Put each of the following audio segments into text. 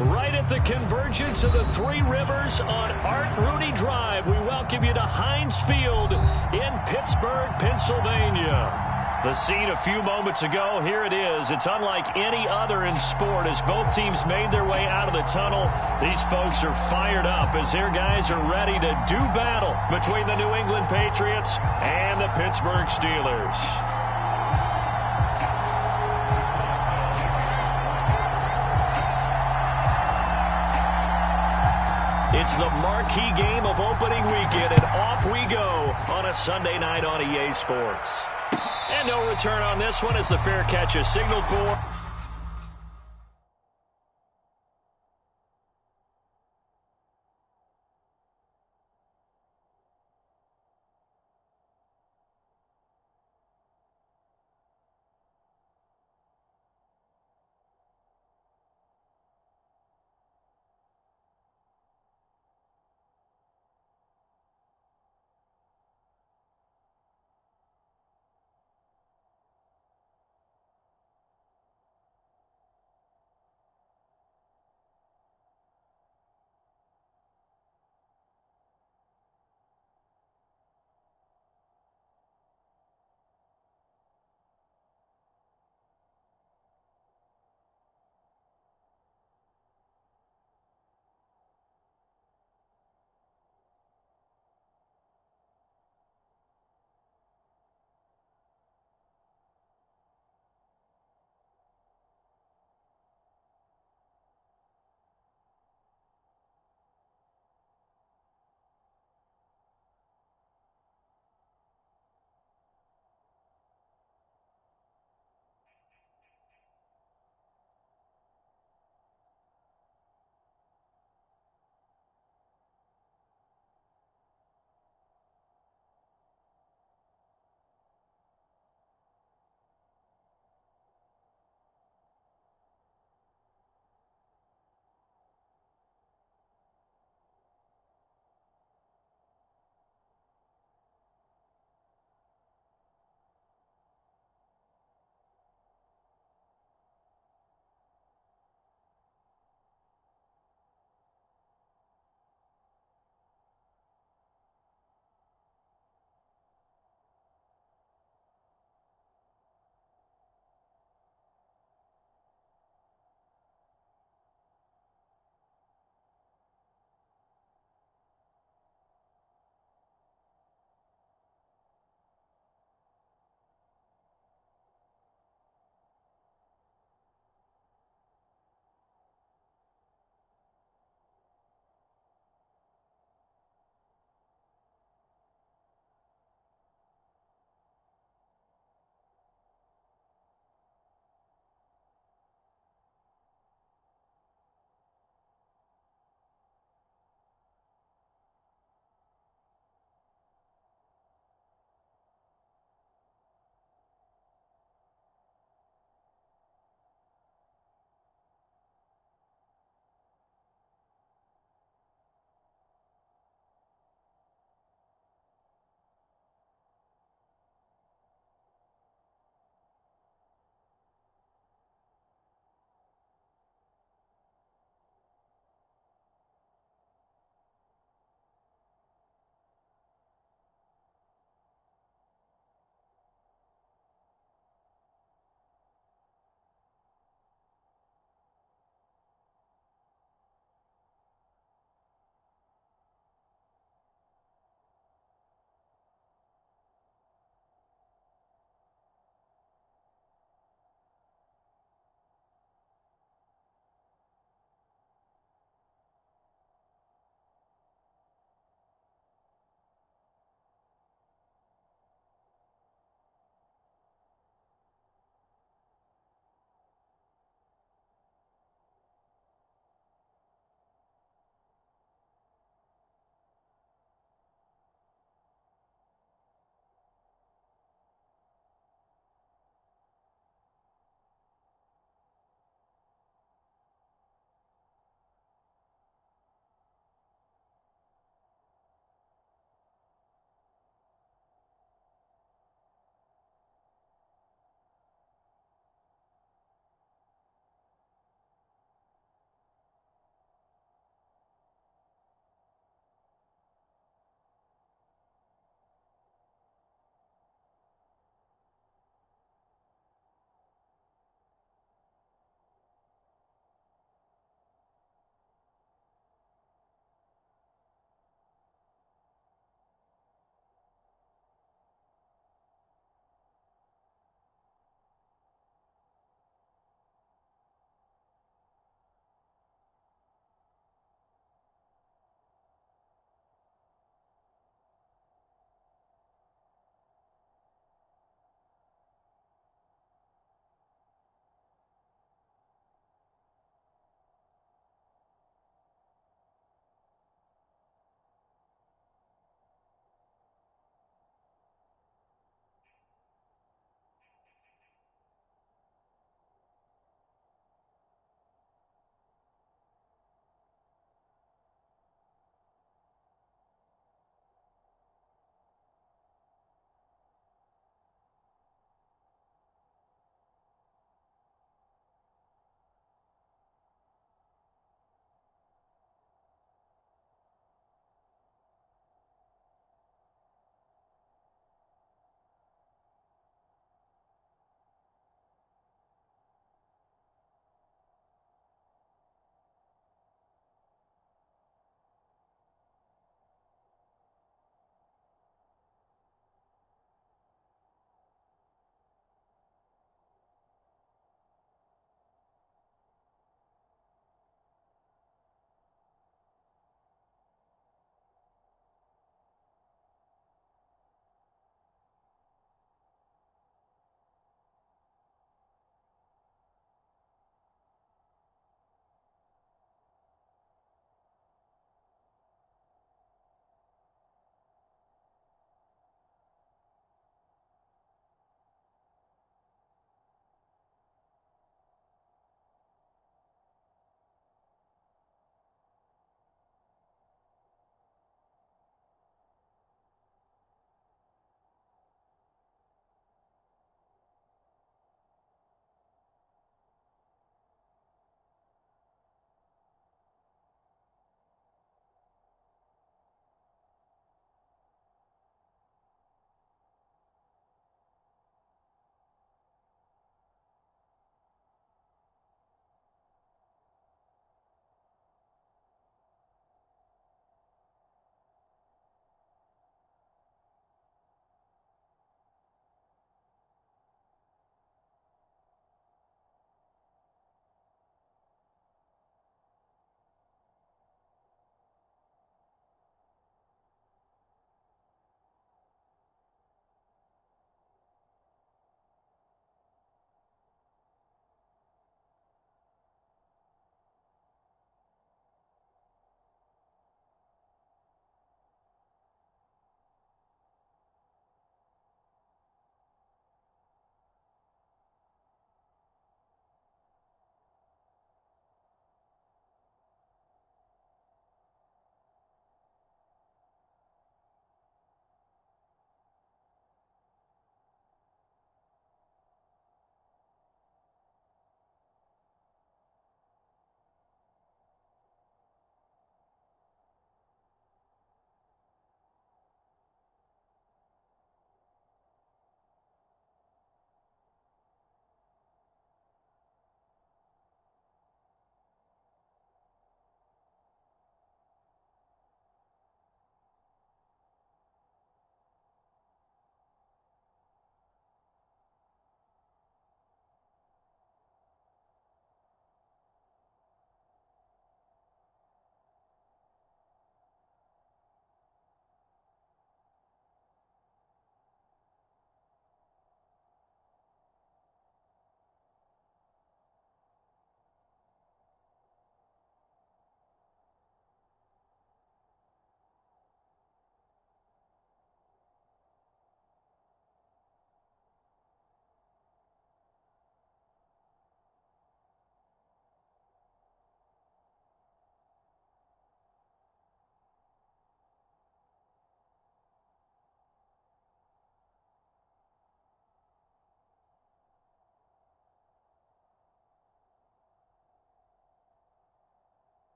Right at the convergence of the Three Rivers on Art Rooney Drive, we welcome you to Heinz Field in Pittsburgh, Pennsylvania. The scene a few moments ago, here it is. It's unlike any other in sport as both teams made their way out of the tunnel. These folks are fired up as their guys are ready to do battle between the New England Patriots and the Pittsburgh Steelers. It's the marquee game of opening weekend, and off we go on a Sunday night on EA Sports. And no return on this one as the fair catch is signaled for.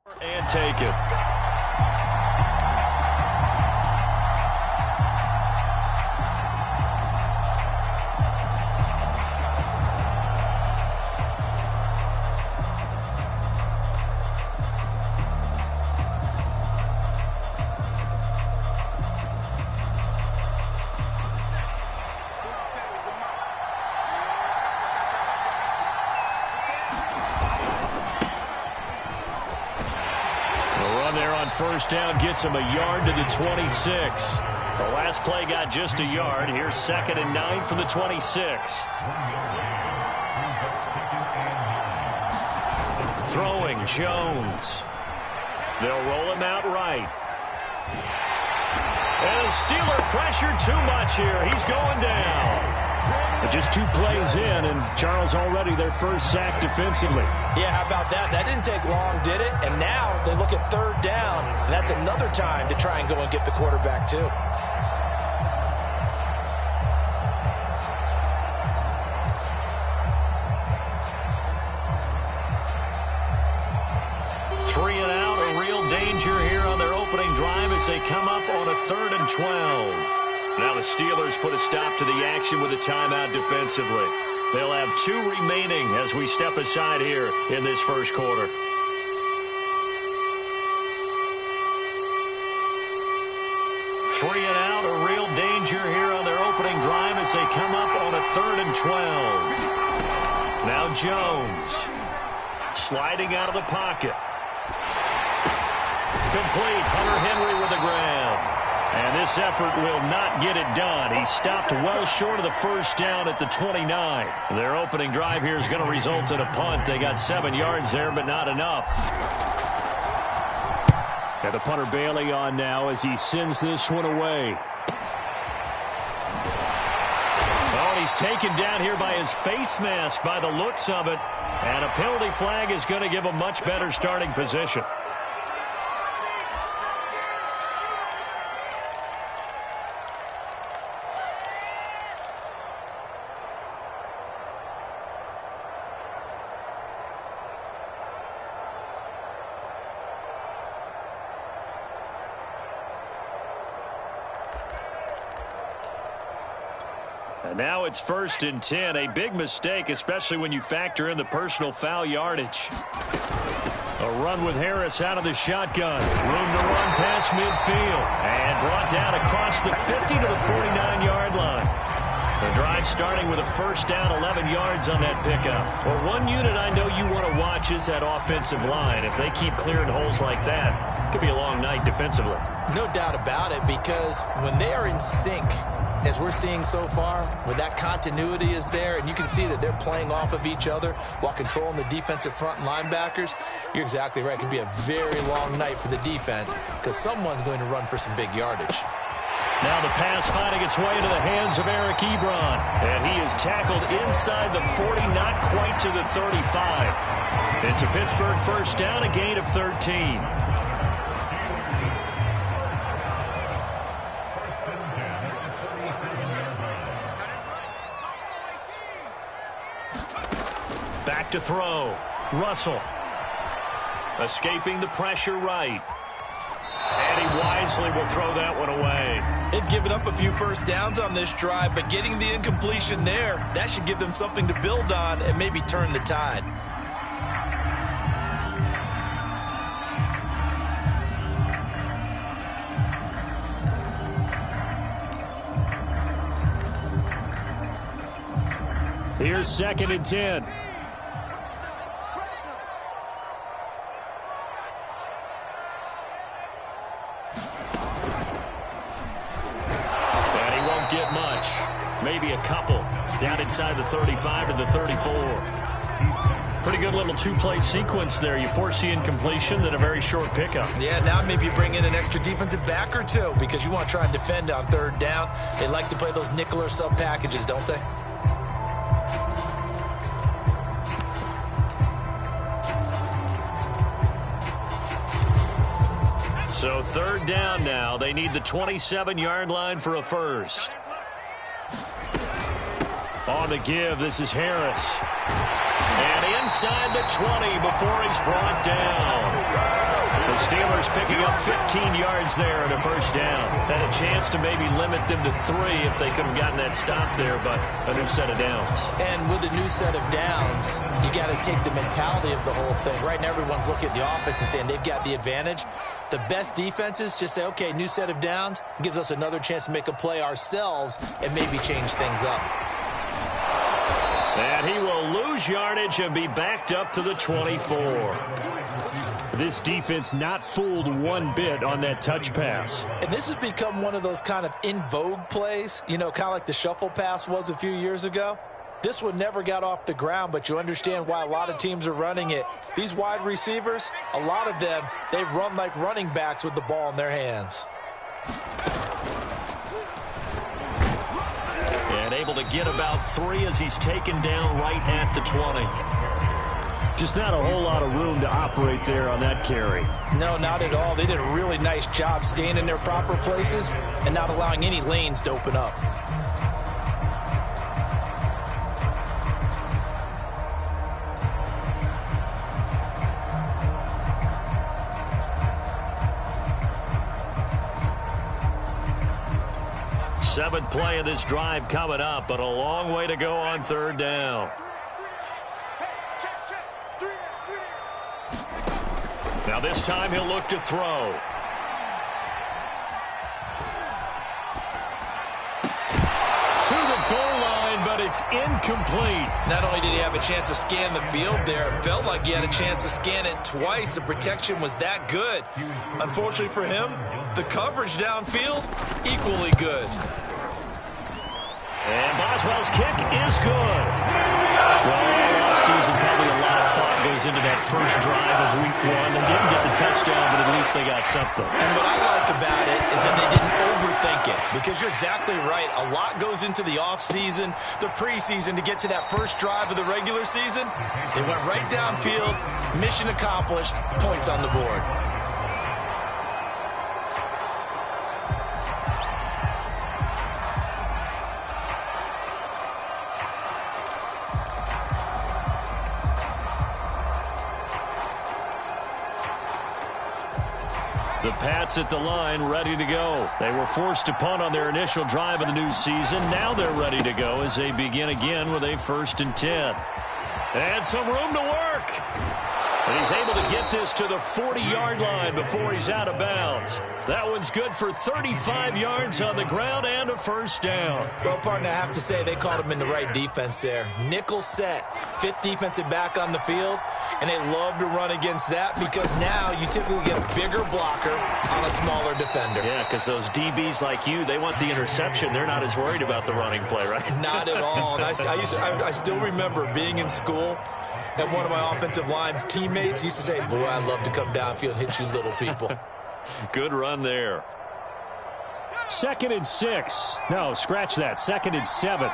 And take it. First down gets him a yard to the 26. The last play got just a yard. Here's 2nd and 9 from the 26. Throwing Jones. They'll roll him out right. And a Steeler pressure too much here. He's going down. But just 2 plays in, and Charles already their first sack defensively. Yeah, how about that? That didn't take long, did it? And now they look at 3rd down, and that's another time to try and go and get the quarterback, too. Three and out, a real danger here on their opening drive as they come up on a 3rd and 12. Now the Steelers put a stop to the action with a timeout defensively. They'll have 2 remaining as we step aside here in this first quarter. Three and out, a real danger here on their opening drive as they come up on a 3rd and 12. Now Jones sliding out of the pocket. Complete. Hunter Henry with the grab. And this effort will not get it done. He stopped well short of the first down at the 29. Their opening drive here is going to result in a punt. They got 7 yards there, but not enough. Got the punter Bailey on now as he sends this one away. Oh, he's taken down here by his face mask by the looks of it. And a penalty flag is going to give him much better starting position. And now it's 1st and 10. A big mistake, especially when you factor in the personal foul yardage. A run with Harris out of the shotgun. Room to run past midfield. And brought down across the 50 to the 49-yard line. The drive starting with a first down, 11 yards on that pickup. Well, one unit I know you want to watch is that offensive line. If they keep clearing holes like that, it could be a long night defensively. No doubt about it, because when they are in sync, as we're seeing so far, when that continuity is there and you can see that they're playing off of each other while controlling the defensive front linebackers, you're exactly right. It could be a very long night for the defense because someone's going to run for some big yardage. Now the pass finding its way into the hands of Eric Ebron. And he is tackled inside the 40, not quite to the 35. It's a Pittsburgh first down, a gain of 13. Back to throw. Russell. Escaping the pressure right. And he wisely will throw that one away. They've given up a few first downs on this drive, but getting the incompletion there, that should give them something to build on and maybe turn the tide. Here's 2nd and 10. Get much. Maybe a couple. Down inside the 35 to the 34. Pretty good little 2-play sequence there. You force the incompletion, then a very short pickup. Yeah, now maybe you bring in an extra defensive back or two because you want to try and defend on 3rd down. They like to play those nickel or sub packages, don't they? So 3rd down now. They need the 27-yard line for a first. On the give, this is Harris. And inside the 20 before he's brought down. The Steelers picking up 15 yards there and a first down. Had a chance to maybe limit them to 3 if they could have gotten that stop there, but a new set of downs. And with a new set of downs, you got to take the mentality of the whole thing. Right now, everyone's looking at the offense and saying they've got the advantage. The best defenses just say, okay, new set of downs. It gives us another chance to make a play ourselves and maybe change things up. And he will lose yardage and be backed up to the 24. This defense not fooled one bit on that touch pass. And this has become one of those kind of in vogue plays, you know, kind of like the shuffle pass was a few years ago. This one never got off the ground, but you understand why a lot of teams are running it. These wide receivers, a lot of them, they've run like running backs with the ball in their hands. And able to get about 3 as he's taken down right at the 20. Just not a whole lot of room to operate there on that carry. No, not at all. They did a really nice job staying in their proper places and not allowing any lanes to open up. Seventh play of this drive coming up, but a long way to go on third down. Now this time he'll look to throw. To the goal line, but it's incomplete. Not only did he have a chance to scan the field there, it felt like he had a chance to scan it twice. The protection was that good. Unfortunately for him, the coverage downfield, equally good. And Boswell's kick is good. Well, all offseason, probably a lot of thought goes into that first drive of week 1. They didn't get the touchdown, but at least they got something. And what I like about it is that they didn't overthink it, because you're exactly right. A lot goes into the offseason, the preseason, to get to that first drive of the regular season. They went right downfield, mission accomplished, points on the board. The Pats at the line, ready to go. They were forced to punt on their initial drive of the new season. Now they're ready to go as they begin again with a 1st and 10. And some room to work. And he's able to get this to the 40-yard line before he's out of bounds. That one's good for 35 yards on the ground and a first down. Well, partner, I have to say they caught him in the right defense there. Nickel set, 5th defensive back on the field. And they love to run against that, because now you typically get a bigger blocker on a smaller defender. Yeah, because those DBs like you, they want the interception. They're not as worried about the running play, right? Not at all. And I still remember being in school, and one of my offensive line teammates used to say, boy, I love to come downfield and hit you little people. Good run there. 2nd and 6. No, scratch that. 2nd and 7.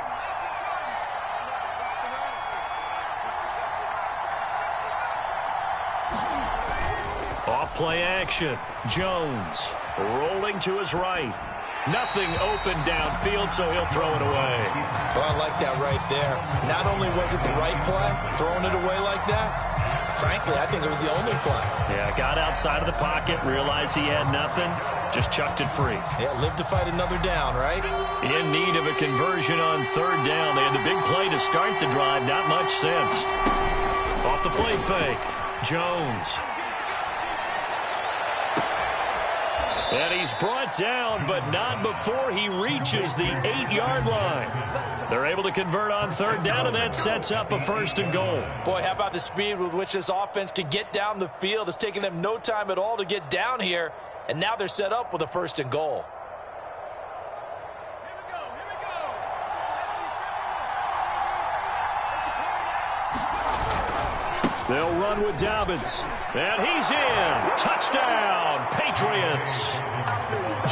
Off play action. Jones rolling to his right. Nothing open downfield, so he'll throw it away. Oh, I like that right there. Not only was it the right play, throwing it away like that, frankly, I think it was the only play. Yeah, got outside of the pocket, realized he had nothing, just chucked it free. Yeah, live to fight another down, right? In need of a conversion on third down. They had the big play to start the drive, not much sense. Off the play fake, Jones. And he's brought down, but not before he reaches the 8-yard line. They're able to convert on third down, and that sets up a 1st and goal. Boy, how about the speed with which this offense can get down the field? It's taken them no time at all to get down here, and now they're set up with a 1st and goal. They'll run with Dobbins. And he's in. Touchdown, Patriots.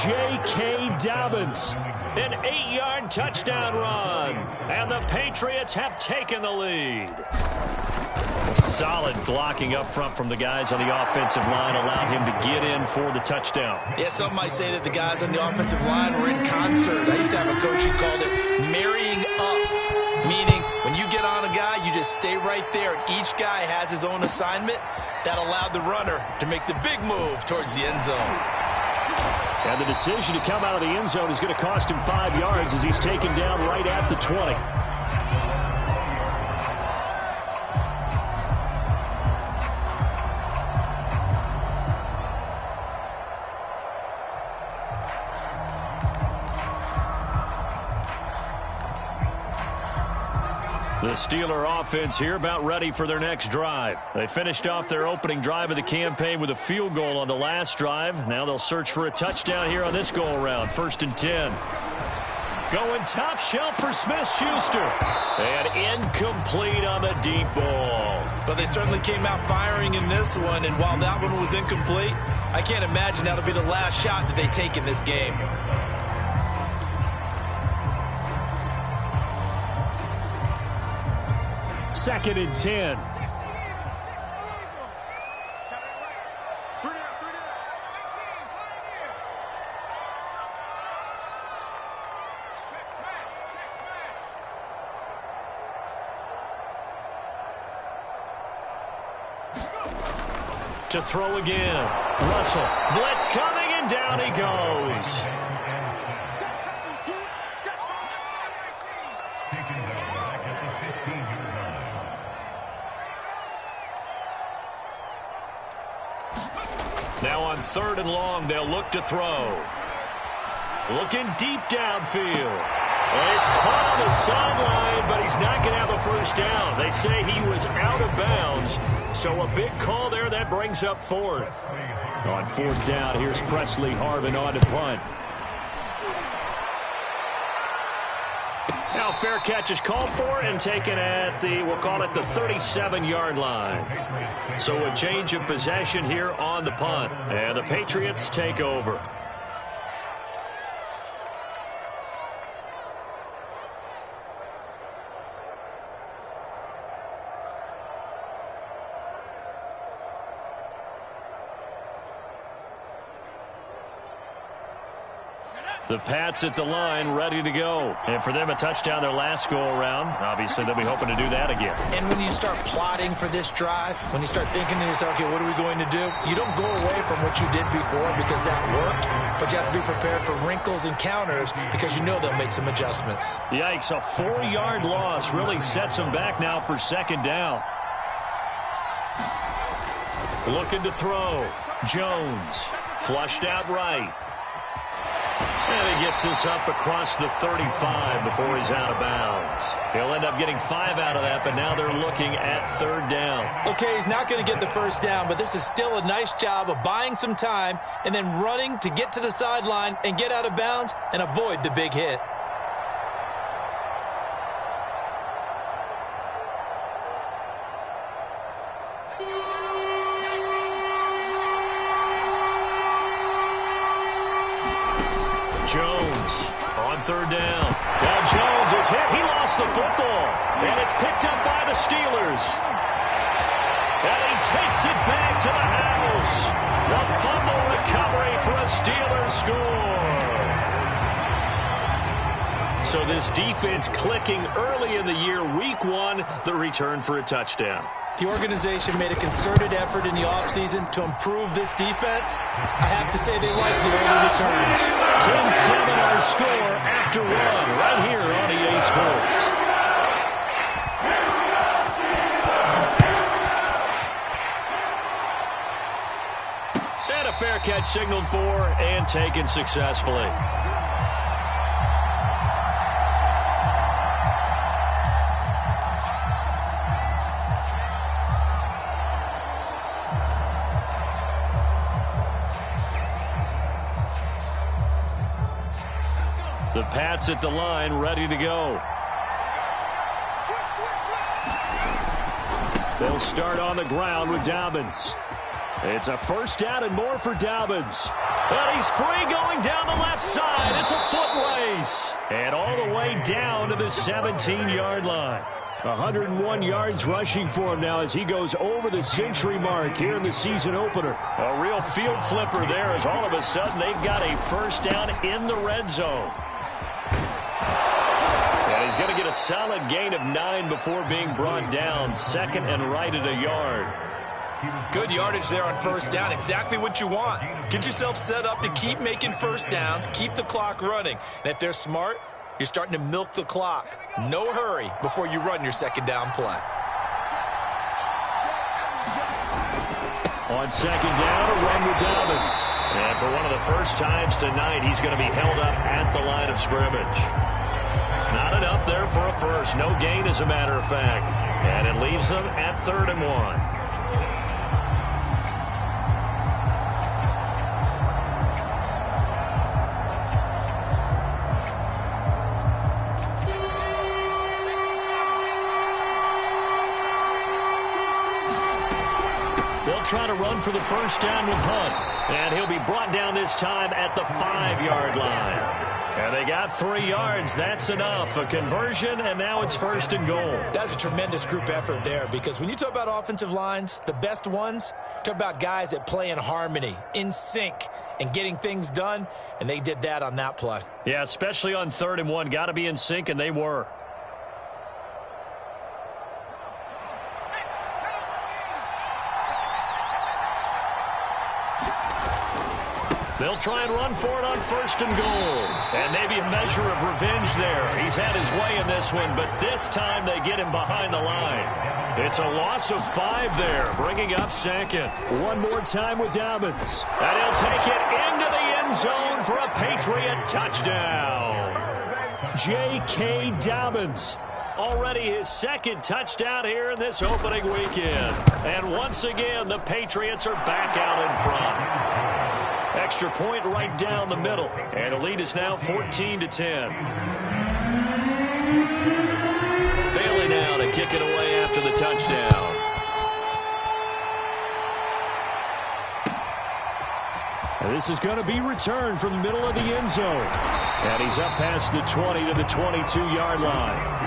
J.K. Dobbins. An 8-yard touchdown run. And the Patriots have taken the lead. Solid blocking up front from the guys on the offensive line allowed him to get in for the touchdown. Yeah, some might say that the guys on the offensive line were in concert. I used to have a coach who called it marrying up, meaning when you get on a guy, you just stay right there, and each guy has his own assignment. That allowed the runner to make the big move towards the end zone. And the decision to come out of the end zone is going to cost him 5 yards as he's taken down right at the 20. The Steeler offense here about ready for their next drive. They finished off their opening drive of the campaign with a field goal on the last drive. Now they'll search for a touchdown here on this go-around. 1st and 10. Going top shelf for Smith-Schuster. And incomplete on the deep ball. But they certainly came out firing in this one, and while that one was incomplete, I can't imagine that'll be the last shot that they take in this game. Second and 10. To throw again. Russell. Blitz coming, and down he goes. Now on 3rd and long, they'll look to throw. Looking deep downfield. Well, he's caught on the sideline, but he's not going to have a first down. They say he was out of bounds, so a big call there that brings up 4th. On 4th down, here's Presley Harvin on to punt. Now fair catch is called for and taken at the, we'll call it the 37-yard line. So a change of possession here on the punt. And the Patriots take over. The Pats at the line, ready to go. And for them, a touchdown their last go-around. Obviously, they'll be hoping to do that again. And when you start plotting for this drive, when you start thinking to yourself, okay, what are we going to do? You don't go away from what you did before because that worked, but you have to be prepared for wrinkles and counters because you know they'll make some adjustments. Yikes, a 4-yard loss really sets them back now for 2nd down. Looking to throw. Jones, flushed out right. And he gets this up across the 35 before he's out of bounds. He'll end up getting 5 out of that, but now they're looking at 3rd down. Okay, he's not going to get the first down, but this is still a nice job of buying some time and then running to get to the sideline and get out of bounds and avoid the big hit. Jones on 3rd down. Now Jones is hit. He lost the football. And it's picked up by the Steelers. And he takes it back to the house. The fumble recovery for a Steelers score. So this defense clicking early in the year. Week 1, the return for a touchdown. The organization made a concerted effort in the offseason to improve this defense. I have to say they like the early returns. 10-7 our score after 1 right here on EA Sports. And a fair catch signaled for and taken successfully. The Pats at the line, ready to go. They'll start on the ground with Dobbins. It's a first down and more for Dobbins. And he's free going down the left side. It's a foot race. And all the way down to the 17-yard line. 101 yards rushing for him now as he goes over the century mark here in the season opener. A real field flipper there as all of a sudden they've got a first down in the red zone. And he's going to get a solid gain of 9 before being brought down. 2nd and right at a yard. Good yardage there on first down. Exactly what you want. Get yourself set up to keep making first downs, keep the clock running. And if they're smart, you're starting to milk the clock. No hurry before you run your second down play. On second down, a run with Dobbins. And for one of the first times tonight, he's going to be held up at the line of scrimmage. Not enough there for a first. No gain, as a matter of fact. And it leaves them at 3rd and 1. They'll try to run for the first down with Hunt. And he'll be brought down this time at the 5-yard line. And they got 3 yards. That's enough. A conversion, and now it's 1st and goal. That's a tremendous group effort there, because when you talk about offensive lines, the best ones, talk about guys that play in harmony, in sync, and getting things done, and they did that on that play. Yeah, especially on 3rd and 1. Got to be in sync, and they were. They'll try and run for it on 1st and goal. And maybe a measure of revenge there. He's had his way in this one, but this time they get him behind the line. It's a loss of 5 there, bringing up 2nd. One more time with Dobbins. And he'll take it into the end zone for a Patriot touchdown. J.K. Dobbins. Already his 2nd touchdown here in this opening weekend. And once again, the Patriots are back out in front. Extra point right down the middle. And the lead is now 14-10. Bailey now to kick it away after the touchdown. And this is going to be returned from the middle of the end zone. And he's up past the 20 to the 22-yard line.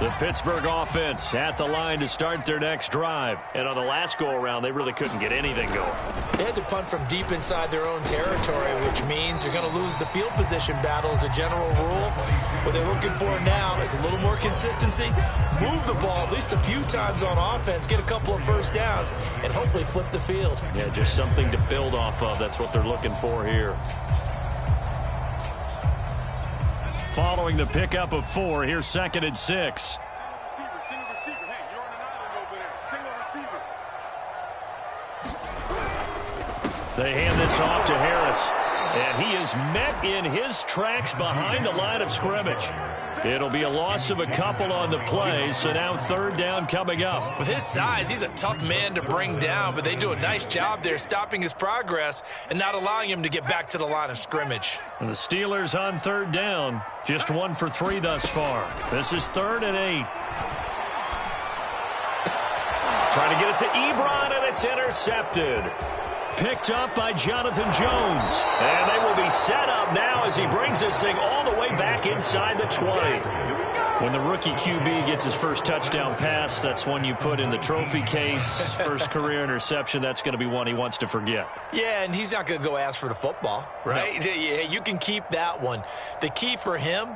The Pittsburgh offense at the line to start their next drive. And on the last go-around, they really couldn't get anything going. They had to punt from deep inside their own territory, which means you're going to lose the field position battle as a general rule. What they're looking for now is a little more consistency, move the ball at least a few times on offense, get a couple of first downs, and hopefully flip the field. Yeah, just something to build off of. That's what they're looking for here. Following the pickup of 4, here's 2nd and 6. They hand this off to Harris. And he is met in his tracks behind the line of scrimmage. It'll be a loss of a couple on the play, so now 3rd down coming up. With his size, he's a tough man to bring down, but they do a nice job there stopping his progress and not allowing him to get back to the line of scrimmage. And the Steelers on 3rd down, just 1 for 3 thus far. This is 3rd and 8. Trying to get it to Ebron, and it's intercepted. Picked up by Jonathan Jones. And they will be set up now as he brings this thing all the way back inside the 20. When the rookie QB gets his first touchdown pass, that's one you put in the trophy case. First career interception, that's going to be one he wants to forget. Yeah, and he's not going to go ask for the football, right? No. Yeah, you can keep that one. The key for him,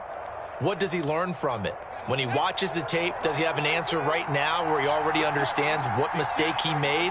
what does he learn from it? When he watches the tape, does he have an answer right now where he already understands what mistake he made?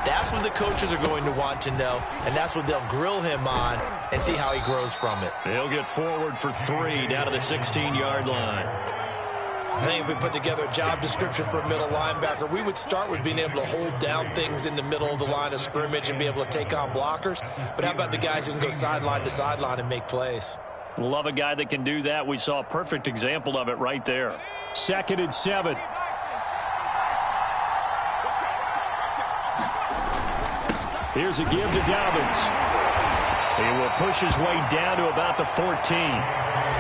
That's what the coaches are going to want to know, and that's what they'll grill him on and see how he grows from it. He'll get forward for 3 down to the 16-yard line. I think if we put together a job description for a middle linebacker, we would start with being able to hold down things in the middle of the line of scrimmage and be able to take on blockers. But how about the guys who can go sideline to sideline and make plays? Love a guy that can do that. We saw a perfect example of it right there. 2nd and 7. Here's a give to Dobbins. He will push his way down to about the 14.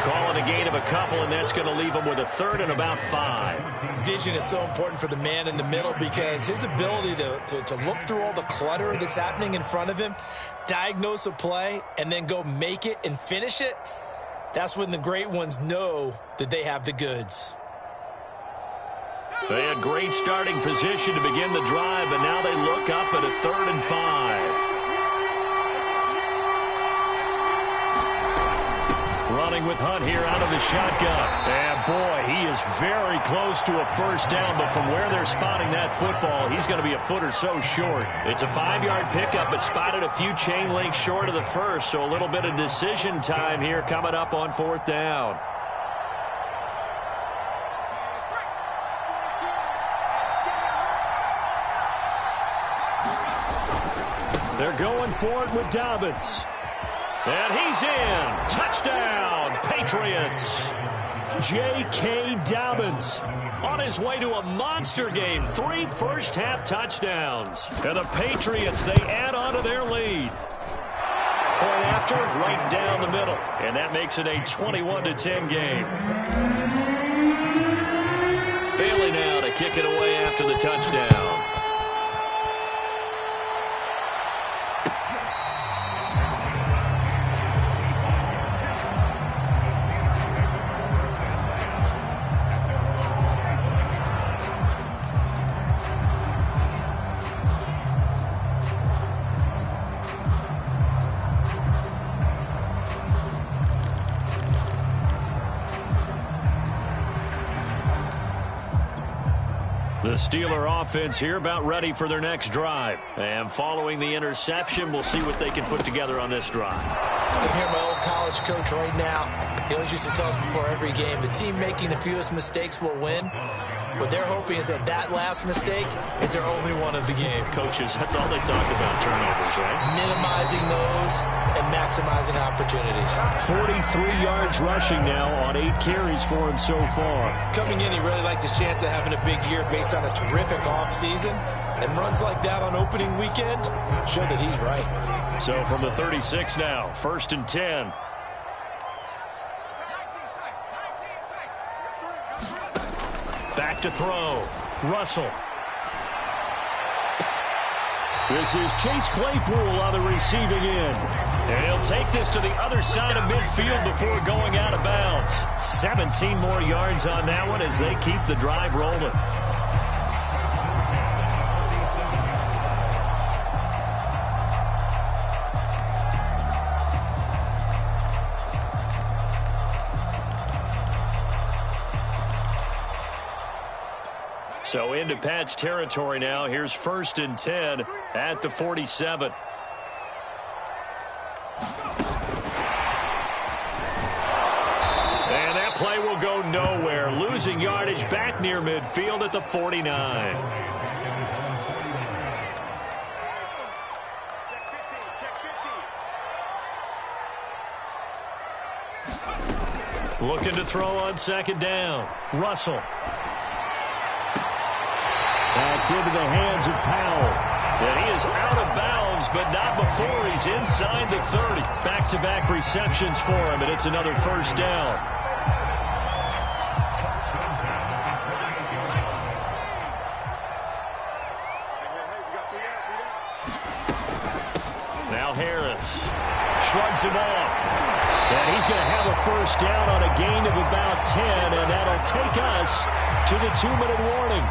Calling a gain of a couple, and that's going to leave him with a 3rd and about 5. Vision is so important for the man in the middle because his ability to look through all the clutter that's happening in front of him, diagnose a play, and then go make it and finish it, that's when the great ones know that they have the goods. They had great starting position to begin the drive, but now they look up at a 3rd and 5. Running with Hunt here out of the shotgun. And boy, he is very close to a first down, but from where they're spotting that football, he's going to be a foot or so short. It's a 5-yard pickup, but spotted a few chain links short of the first, so a little bit of decision time here coming up on 4th down. They're going for it with Dobbins. And he's in. Touchdown, Patriots. J.K. Dobbins on his way to a monster game. 3 first-half touchdowns. And the Patriots, they add on to their lead. Point after, right down the middle. And that makes it a 21-10 game. Bailey now to kick it away after the touchdown. The Steeler offense here about ready for their next drive. And following the interception, we'll see what they can put together on this drive. I can hear my old college coach right now. He always used to tell us before every game, the team making the fewest mistakes will win. What they're hoping is that that last mistake is their only one of the game. Coaches, that's all they talk about, turnovers, right? Minimizing those and maximizing opportunities. 43 yards rushing now on 8 carries for him so far. Coming in, he really liked his chance of having a big year based on a terrific offseason. And runs like that on opening weekend show that he's right. So from the 36 now, 1st and 10. Back to throw. Russell. This is Chase Claypool on the receiving end. And he'll take this to the other side of midfield before going out of bounds. 17 more yards on that one as they keep the drive rolling. So into Pat's territory now. Here's 1st and 10 at the 47. And that play will go nowhere. Losing yardage back near midfield at the 49. Looking to throw on 2nd down. Russell. That's into the hands of Powell. And he is out of bounds, but not before he's inside the 30. Back-to-back receptions for him, and it's another 1st down. Now Harris shrugs him off. And he's going to have a 1st down on a gain of about 10, and that'll take us to the 2-minute warning.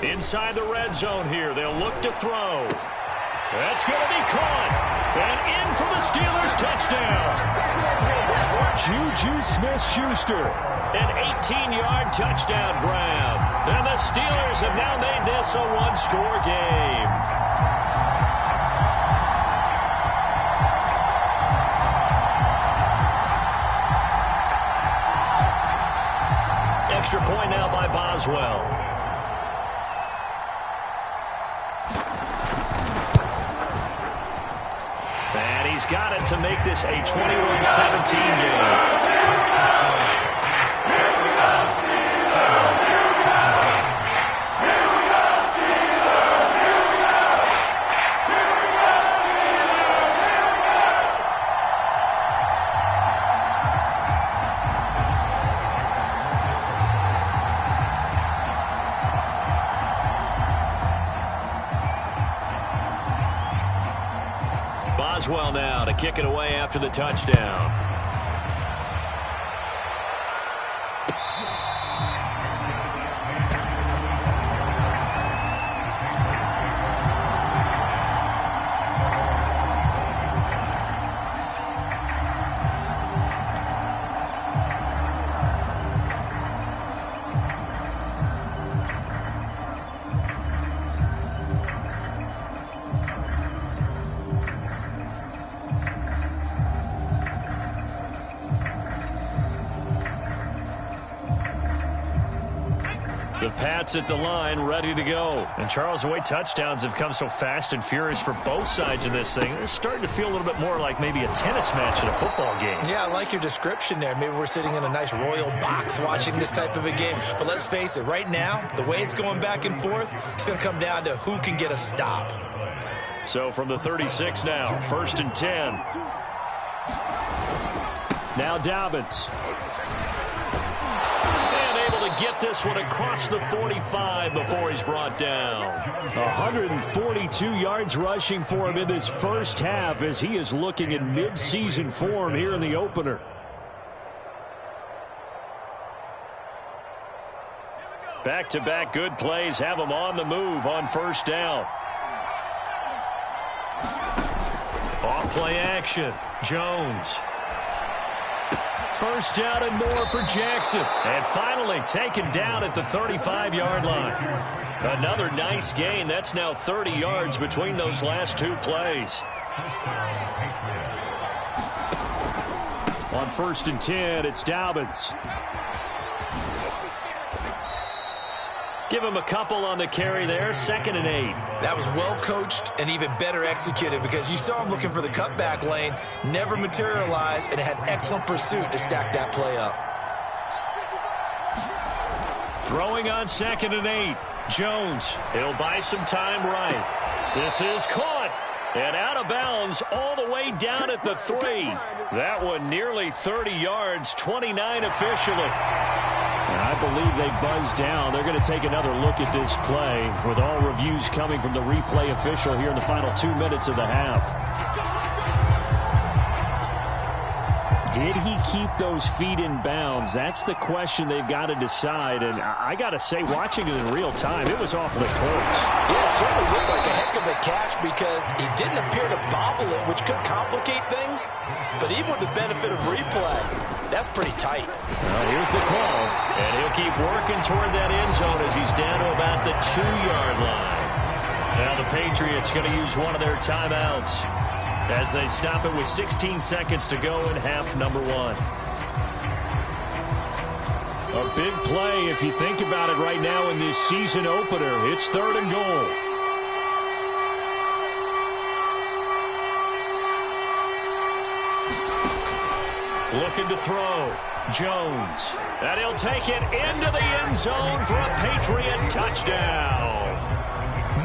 Inside the red zone here. They'll look to throw. That's going to be caught. And in for the Steelers touchdown. Juju Smith-Schuster. An 18-yard touchdown grab. And the Steelers have now made this a 1-score game. Extra point now by Boswell. And he's got it to make this a 21-17 game. Criswell now to kick it away after the touchdown. The Pats at the line, ready to go. And Charles, the way touchdowns have come so fast and furious for both sides of this thing, it's starting to feel a little bit more like maybe a tennis match in a football game. Yeah, I like your description there. Maybe we're sitting in a nice royal box watching this type of a game. But let's face it, right now, the way it's going back and forth, it's going to come down to who can get a stop. So from the 36 now, 1st and 10. Now Dobbins. Get this one across the 45 before he's brought down. 142 yards rushing for him in this first half as he is looking in mid-season form here in the opener. Back-to-back good plays have him on the move on first down. Off play action. Jones. First down and more for Jackson. And finally taken down at the 35-yard line. Another nice gain. That's now 30 yards between those last two plays. On 1st and 10, it's Dobbins. Give him a couple on the carry there. 2nd and 8. That was well coached and even better executed because you saw him looking for the cutback lane, never materialized, and had excellent pursuit to stack that play up. Throwing on 2nd and 8. Jones. He'll buy some time right. This is caught. And out of bounds all the way down at the 3. That one nearly 30 yards, 29 officially. And I believe they buzzed down. They're going to take another look at this play with all reviews coming from the replay official here in the final 2 minutes of the half. Did he keep those feet in bounds? That's the question they've got to decide. And I got to say, watching it in real time, it was awfully close. Yeah, it certainly looked like a heck of a catch because he didn't appear to bobble it, which could complicate things. But even with the benefit of replay, that's pretty tight. Well, here's the call. And he'll keep working toward that end zone as he's down to about the 2-yard line. Now the Patriots going to use one of their timeouts as they stop it with 16 seconds to go in half number 1. A big play if you think about it right now in this season opener. It's 3rd and goal. Looking to throw. Jones. And he'll take it into the end zone for a Patriot touchdown.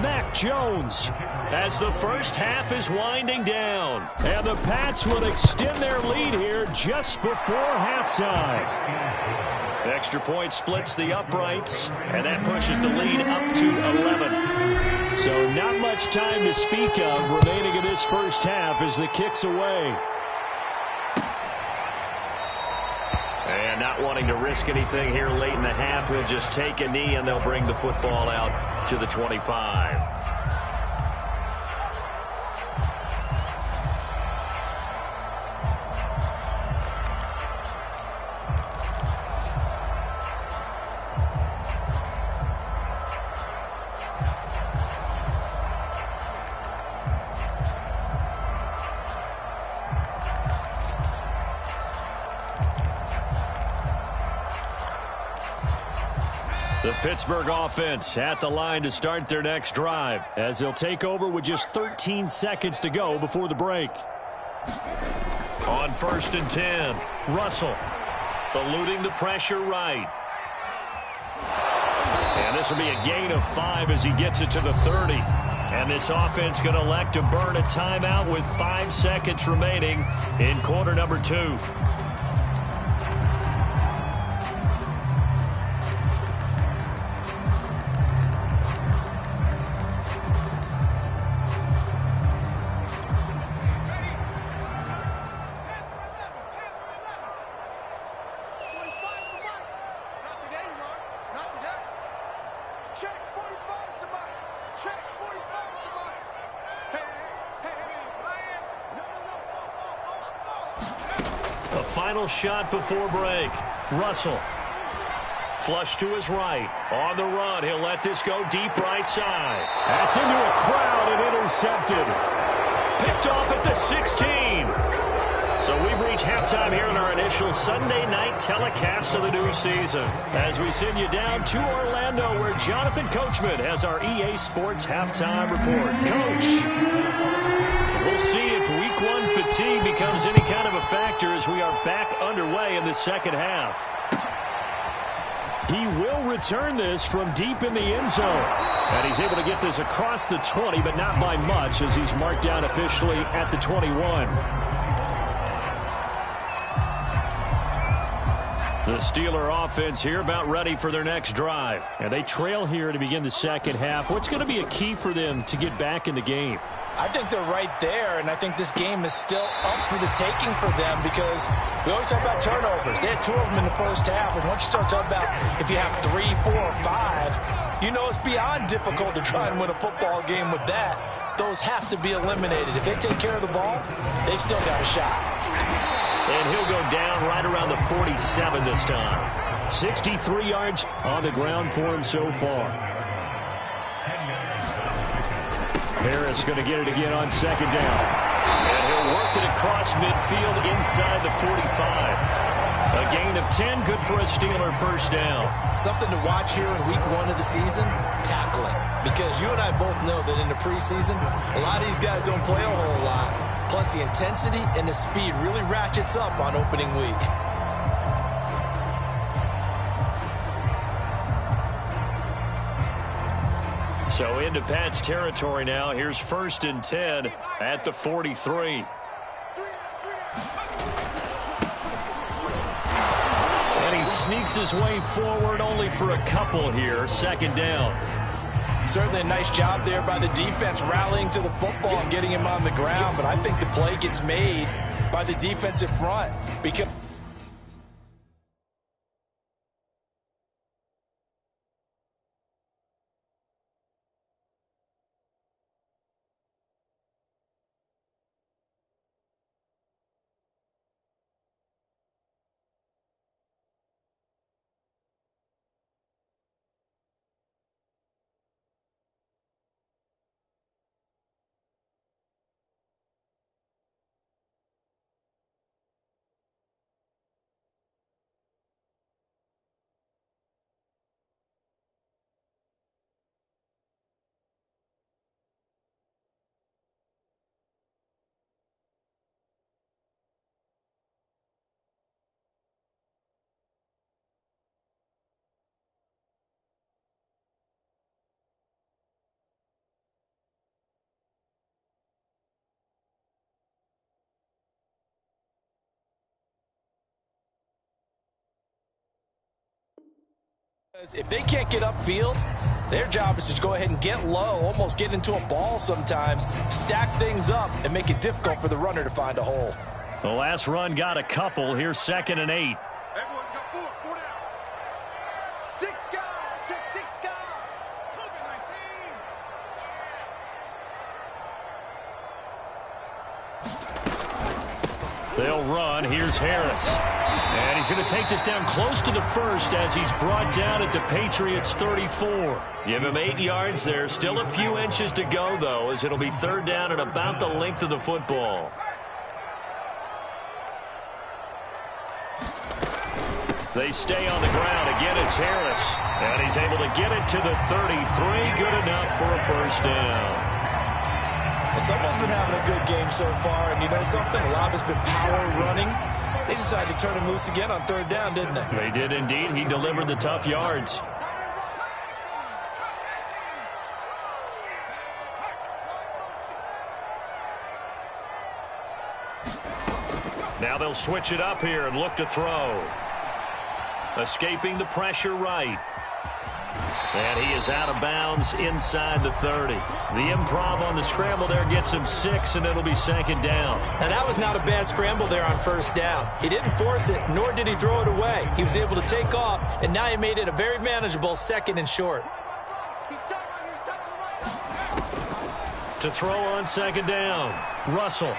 Mac Jones as the first half is winding down. And the Pats will extend their lead here just before halftime. Extra point splits the uprights, and that pushes the lead up to 11. So not much time to speak of remaining in this first half as the kick's away. And not wanting to risk anything here late in the half, he'll just take a knee and they'll bring the football out to the 25. The Pittsburgh offense at the line to start their next drive as they'll take over with just 13 seconds to go before the break. On 1st and 10, Russell eluding the pressure right. And this will be a gain of 5 as he gets it to the 30. And this offense going to elect to burn a timeout with 5 seconds remaining in quarter number 2. Check 45 to Mike. Check 45 to Mike. Hey, Ryan. No. The final shot before break. Russell. Flush to his right. On the run. He'll let this go deep right side. That's into a crowd and intercepted. Picked off at the 16. So we've reached halftime here in our initial Sunday night telecast of the new season. As we send you down to Orlando, where Jonathan Coachman has our EA Sports halftime report. Coach, we'll see if week one fatigue becomes any kind of a factor as we are back underway in the second half. He will return this from deep in the end zone. And he's able to get this across the 20, but not by much, as he's marked down officially at the 21. The Steeler offense here about ready for their next drive. And they trail here to begin the second half. What's going to be a key for them to get back in the game? I think they're right there, and I think this game is still up for the taking for them because we always talk about turnovers. They had 2 of them in the first half, and once you start talking about if you have 3, 4, or 5, you know it's beyond difficult to try and win a football game with that. Those have to be eliminated. If they take care of the ball, they've still got a shot. And he'll go down right around the 47 this time. 63 yards on the ground for him so far. Harris going to get it again on second down. And he'll work it across midfield inside the 45. A gain of 10, good for a Steeler first down. Something to watch here in week 1 of the season, tackling. Because you and I both know that in the preseason, a lot of these guys don't play a whole lot. Plus the intensity and the speed really ratchets up on opening week. So into Pat's territory now. Here's 1st and 10 at the 43. And he sneaks his way forward only for a couple here. Second down. Certainly a nice job there by the defense rallying to the football and getting him on the ground. But I think the play gets made by the defensive front because if they can't get upfield, their job is to go ahead and get low, almost get into a ball sometimes, stack things up, and make it difficult for the runner to find a hole. The last run got a couple. Here's 2nd and 8. Everyone got 4 down. 6 guys. Check 6 guys. COVID-19. They'll run. Here's Harris. And he's going to take this down close to the 1st as he's brought down at the Patriots' 34. Give him 8 yards there. Still a few inches to go, though, as it'll be 3rd down and about the length of the football. They stay on the ground. Again, it's Harris. And he's able to get it to the 33. Good enough for a first down. Well, someone's been having a good game so far, and you know something? A lot of it's been power running. They decided to turn him loose again on 3rd down, didn't they? They did indeed. He delivered the tough yards. Now they'll switch it up here and look to throw. Escaping the pressure right. And he is out of bounds inside the 30. The improv on the scramble there gets him 6, and it'll be 2nd down. Now, that was not a bad scramble there on 1st down. He didn't force it, nor did he throw it away. He was able to take off, and now he made it a very manageable 2nd and short. To throw on second down. Russell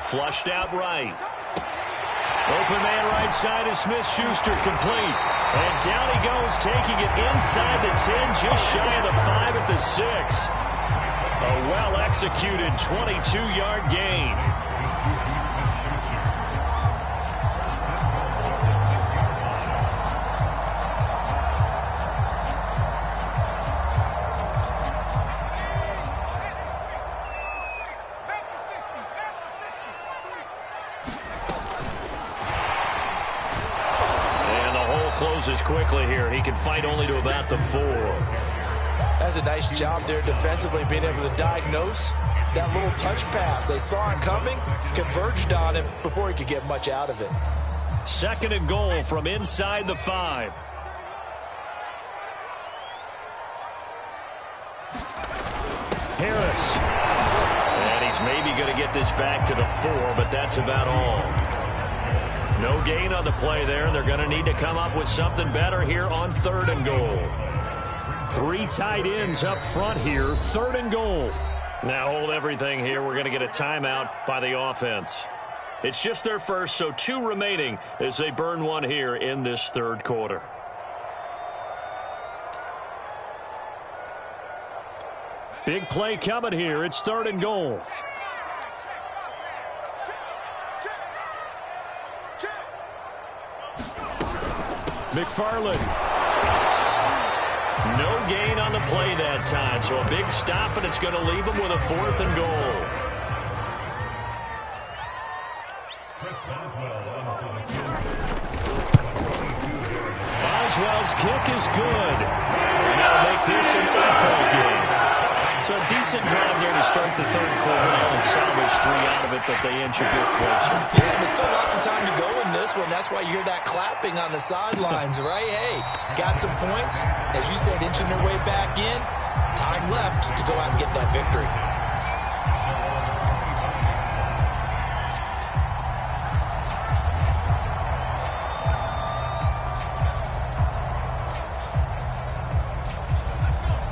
flushed out right. Open man right side is Smith-Schuster, complete. And down he goes, taking it inside the 10, just shy of the 5 at the 6. A well-executed 22-yard gain. Closes quickly here. He can fight only to about the 4. That's a nice job there defensively, being able to diagnose that little touch pass. They saw it coming, converged on him before he could get much out of it. Second and goal from inside the 5. Harris. And he's maybe going to get this back to the 4, but that's about all. No gain on the play there. They're going to need to come up with something better here on 3rd and goal. 3 tight ends up front here. 3rd and goal. Now hold everything here. We're going to get a timeout by the offense. It's just their first, so 2 remaining as they burn one here in this 3rd quarter. Big play coming here. It's 3rd and goal. McFarland. No gain on the play that time, so a big stop, and it's going to leave him with a 4th and goal. Boswell's kick is good. Now make this an 8-point game. So a decent drive there to start the 3rd quarter. They only salvaged 3 out of it, but they inch a bit closer. Yeah, but still lots of time to go in this one. That's why you hear that clapping on the sidelines, right? Hey, got some points. As you said, inching their way back in. Time left to go out and get that victory.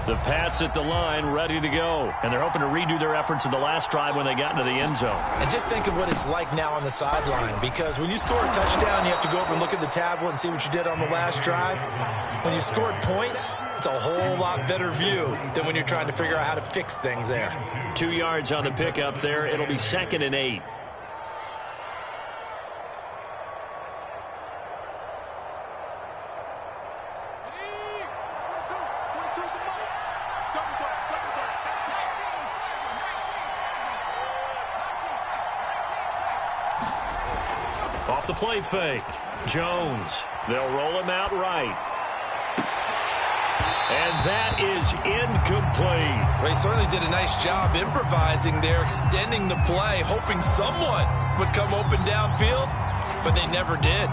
The Pats at the line, ready to go. And they're hoping to redo their efforts in the last drive when they got into the end zone. And just think of what it's like now on the sideline, because when you score a touchdown, you have to go over and look at the tablet and see what you did on the last drive. When you scored points, it's a whole lot better view than when you're trying to figure out how to fix things there. 2 yards on the pickup there. It'll be 2nd and 8. Off the play fake. Jones. They'll roll him out right. And that is incomplete. Well, he certainly did a nice job improvising there, extending the play, hoping someone would come open downfield, but they never did.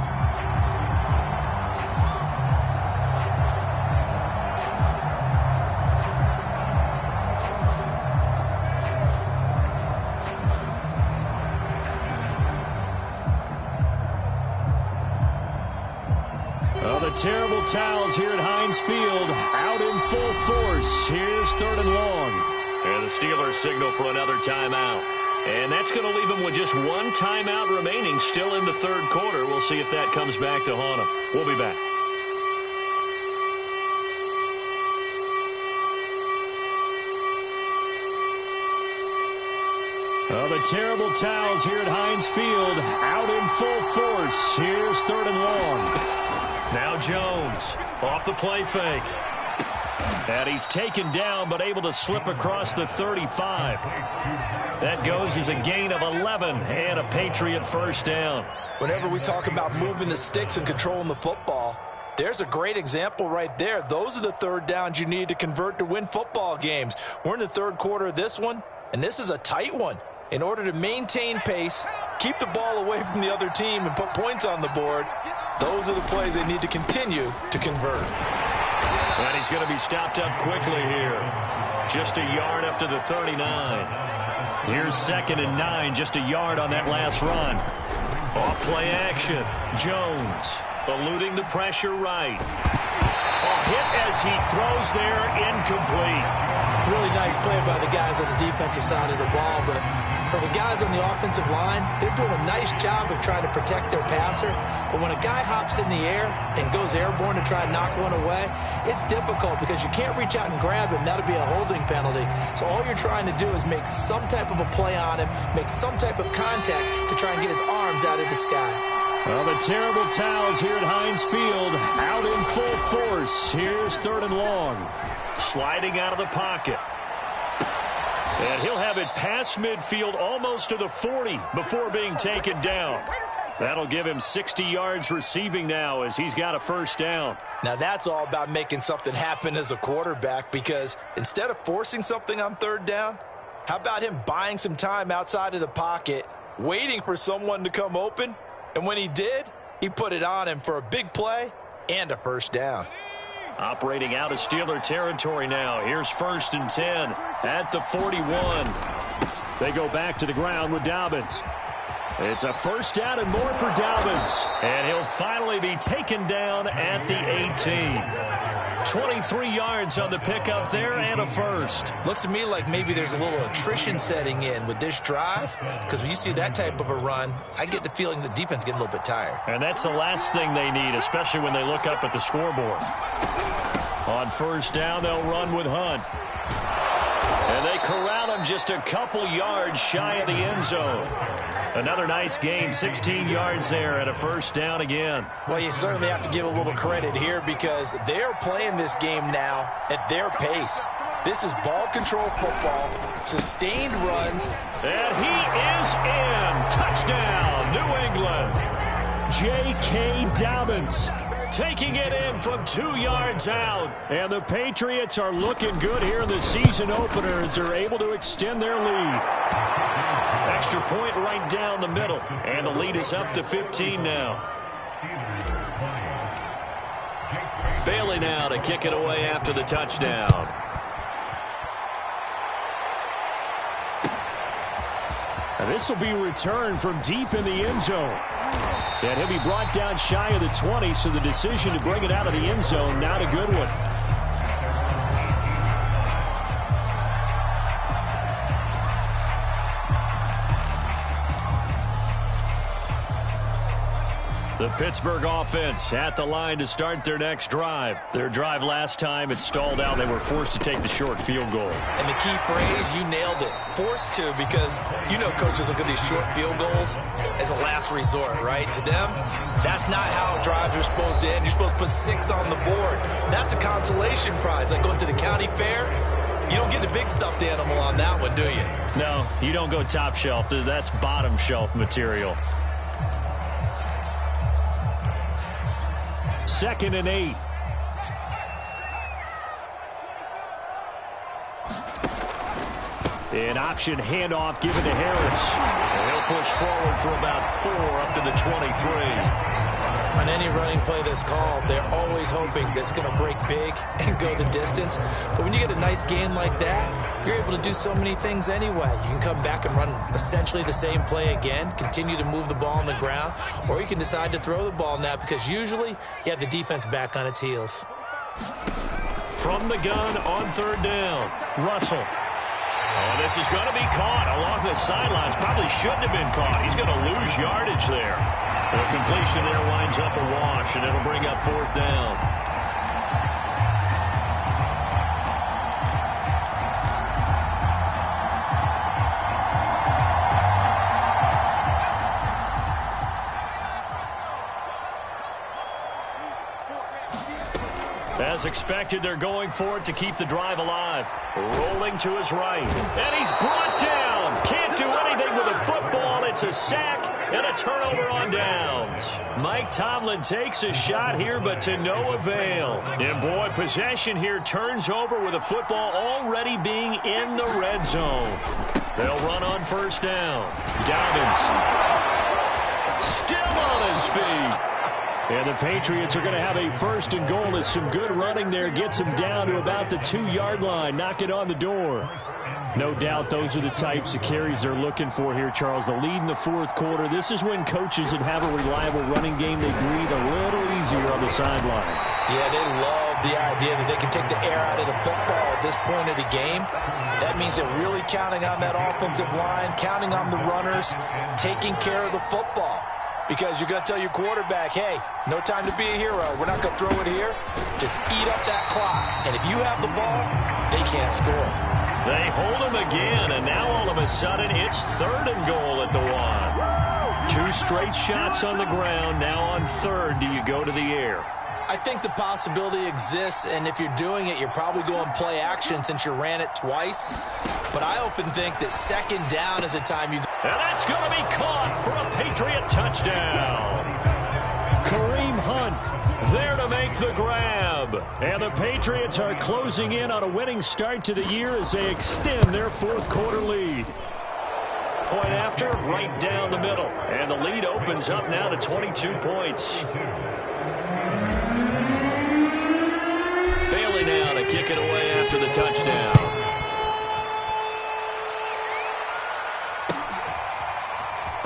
Well, the terrible towels here at Heinz Field out in full force. Here's 3rd and long. And the Steelers signal for another timeout. And that's going to leave them with just 1 timeout remaining still in the 3rd quarter. We'll see if that comes back to haunt them. We'll be back. Well, the terrible towels here at Heinz Field out in full force. Here's 3rd and long. Now Jones off the play fake. And he's taken down but able to slip across the 35. That goes as a gain of 11 and a Patriot 1st down. Whenever we talk about moving the sticks and controlling the football, there's a great example right there. Those are the 3rd downs you need to convert to win football games. We're in the 3rd quarter of this one, and this is a tight one. In order to maintain pace, keep the ball away from the other team, and put points on the board, those are the plays they need to continue to convert. And he's going to be stopped up quickly here. Just a yard up to the 39. Here's 2nd and 9, just a yard on that last run. Off play action. Jones eluding the pressure right. A hit as he throws there, incomplete. Really nice play by the guys on the defensive side of the ball, but for the guys on the offensive line, they're doing a nice job of trying to protect their passer. But when a guy hops in the air and goes airborne to try and knock one away, it's difficult because you can't reach out and grab him. That'll be a holding penalty. So all you're trying to do is make some type of a play on him, make some type of contact to try and get his arms out of the sky. Well, the terrible towels here at Heinz Field out in full force. Here's 3rd and long. Sliding out of the pocket. And he'll have it past midfield almost to the 40 before being taken down. That'll give him 60 yards receiving now as he's got a 1st down. Now that's all about making something happen as a quarterback, because instead of forcing something on 3rd down, how about him buying some time outside of the pocket, waiting for someone to come open, and when he did, he put it on him for a big play and a 1st down. Operating out of Steeler territory now. Here's 1st and 10 at the 41. They go back to the ground with Dobbins. It's a 1st down and more for Dobbins. And he'll finally be taken down at the 18. 23 yards on the pickup there and a 1st. Looks to me like maybe there's a little attrition setting in with this drive, because when you see that type of a run, I get the feeling the defense getting a little bit tired. And that's the last thing they need, especially when they look up at the scoreboard. On 1st down, they'll run with Hunt. And they corral him just a couple yards shy of the end zone. Another nice gain, 16 yards there and a 1st down again. Well, you certainly have to give a little credit here because they're playing this game now at their pace. This is ball control football, sustained runs. And he is in. Touchdown, New England. J.K. Dobbins taking it in from 2 yards out. And the Patriots are looking good here in the season opener as they're able to extend their lead. Extra point right down the middle. And the lead is up to 15 now. Bailey now to kick it away after the touchdown. And this will be returned from deep in the end zone. And he'll be brought down shy of the 20, so the decision to bring it out of the end zone, not a good one. The Pittsburgh offense at the line to start their next drive. Their drive last time, it stalled out. They were forced to take the short field goal. And the key phrase, you nailed it. Forced to, because you know coaches look at these short field goals as a last resort, right? To them, that's not how drives are supposed to end. You're supposed to put 6 on the board. That's a consolation prize. Like going to the county fair, you don't get the big stuffed animal on that one, do you? No, you don't go top shelf. That's bottom shelf material. 2nd and 8. An option handoff given to Harris. And he'll push forward for about 4 up to the 23. On any running play that's called, they're always hoping that it's going to break big and go the distance. But when you get a nice gain like that, you're able to do so many things anyway. You can come back and run essentially the same play again, continue to move the ball on the ground, or you can decide to throw the ball now because usually you have the defense back on its heels. From the gun on 3rd down, Russell. Oh, this is going to be caught along the sidelines. Probably shouldn't have been caught. He's going to lose yardage there. The completion there winds up a wash, and it'll bring up 4th down. As expected, they're going for it to keep the drive alive. Rolling to his right. And he's brought down. Can't do anything with a football. It's a sack and a turnover on downs. Mike Tomlin takes a shot here, but to no avail. And boy, possession here turns over with a football already being in the red zone. They'll run on 1st down. Dobbins still on his feet. And the Patriots are going to have a 1st and goal as some good running there gets them down to about the 2-yard line. Knock it on the door. No doubt those are the types of carries they're looking for here, Charles. The lead in the 4th quarter. This is when coaches that have a reliable running game, they breathe a little easier on the sideline. Yeah, they love the idea that they can take the air out of the football at this point of the game. That means they're really counting on that offensive line, counting on the runners, taking care of the football. Because you're going to tell your quarterback, hey, no time to be a hero. We're not going to throw it here. Just eat up that clock. And if you have the ball, they can't score. They hold him again, and now all of a sudden it's 3rd and goal at the 1. 2 straight shots on the ground. Now on 3rd, do you go to the air? I think the possibility exists, and if you're doing it, you're probably going play action since you ran it twice. But I often think that 2nd down is a time you... And that's going to be caught for a Patriot touchdown. Kareem Hunt there to make the grab. And the Patriots are closing in on a winning start to the year as they extend their 4th quarter lead. Point after, right down the middle. And the lead opens up now to 22 points. Bailey now to kick it away after the touchdown.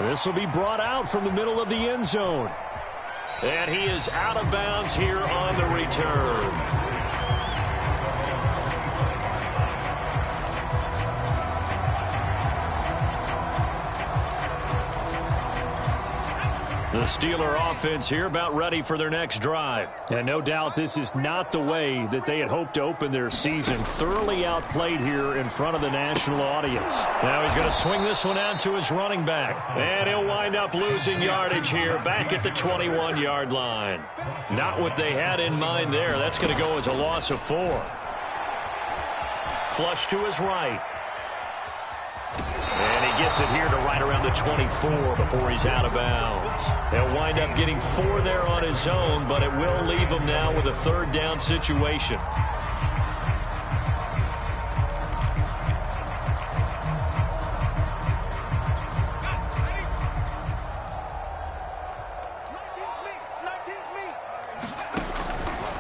This will be brought out from the middle of the end zone. And he is out of bounds here on the return. The Steeler offense here about ready for their next drive. And no doubt this is not the way that they had hoped to open their season. Thoroughly outplayed here in front of the national audience. Now he's going to swing this one out to his running back. And he'll wind up losing yardage here back at the 21-yard line. Not what they had in mind there. That's going to go as a loss of 4. Flush to his right. And he gets it here to right around the 24 before he's out of bounds. He'll wind up getting 4 there on his own, but it will leave him now with a 3rd down situation.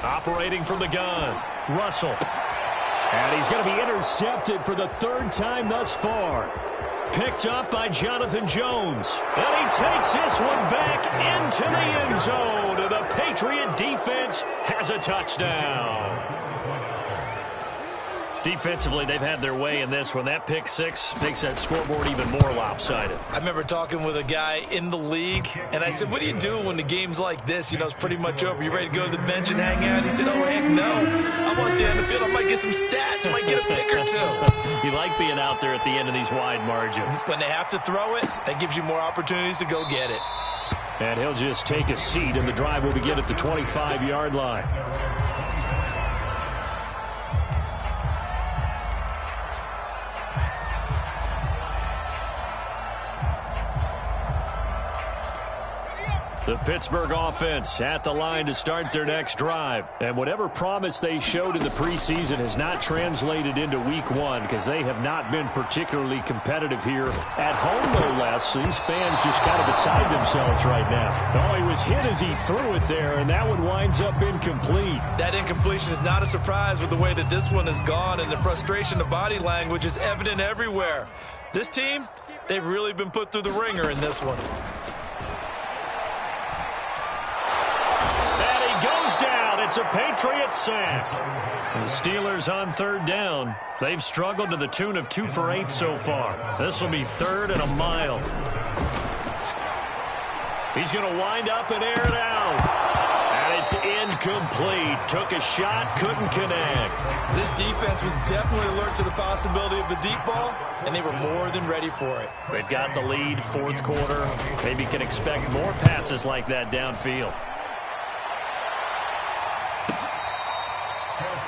Operating from the gun, Russell. And he's going to be intercepted for the 3rd time thus far. Picked up by Jonathan Jones. And he takes this one back into the end zone. And the Patriot defense has a touchdown. Defensively, they've had their way in this one. That pick 6 makes that scoreboard even more lopsided. I remember talking with a guy in the league, and I said, what do you do when the game's like this? You know, it's pretty much over. You ready to go to the bench and hang out? He said, oh, heck no. I want to stay on the field. I might get some stats. I might get a pick or 2. You like being out there at the end of these wide margins. When they have to throw it, that gives you more opportunities to go get it. And he'll just take a seat, and the drive will begin at the 25-yard line. The Pittsburgh offense at the line to start their next drive. And whatever promise they showed in the preseason has not translated into week 1 because they have not been particularly competitive here at home, no less. These fans just kind of beside themselves right now. Oh, he was hit as he threw it there, and that one winds up incomplete. That incompletion is not a surprise with the way that this one has gone, and the frustration, the body language is evident everywhere. This team, they've really been put through the ringer in this one. It's a Patriot sack. The Steelers on 3rd down. They've struggled to the tune of 2 for 8 so far. This will be 3rd and a mile. He's going to wind up and air it out. And it's incomplete. Took a shot, couldn't connect. This defense was definitely alert to the possibility of the deep ball, and they were more than ready for it. They've got the lead, 4th quarter. Maybe can expect more passes like that downfield.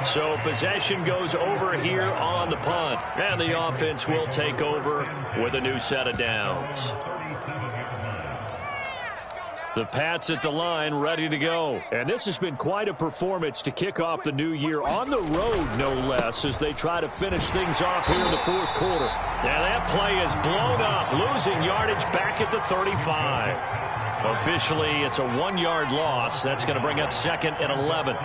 So possession goes over here on the punt. And the offense will take over with a new set of downs. The Pats at the line ready to go. And this has been quite a performance to kick off the new year on the road, no less, as they try to finish things off here in the 4th quarter. And that play is blown up, losing yardage back at the 35. Officially, it's a 1-yard loss. That's going to bring up 2nd and 11.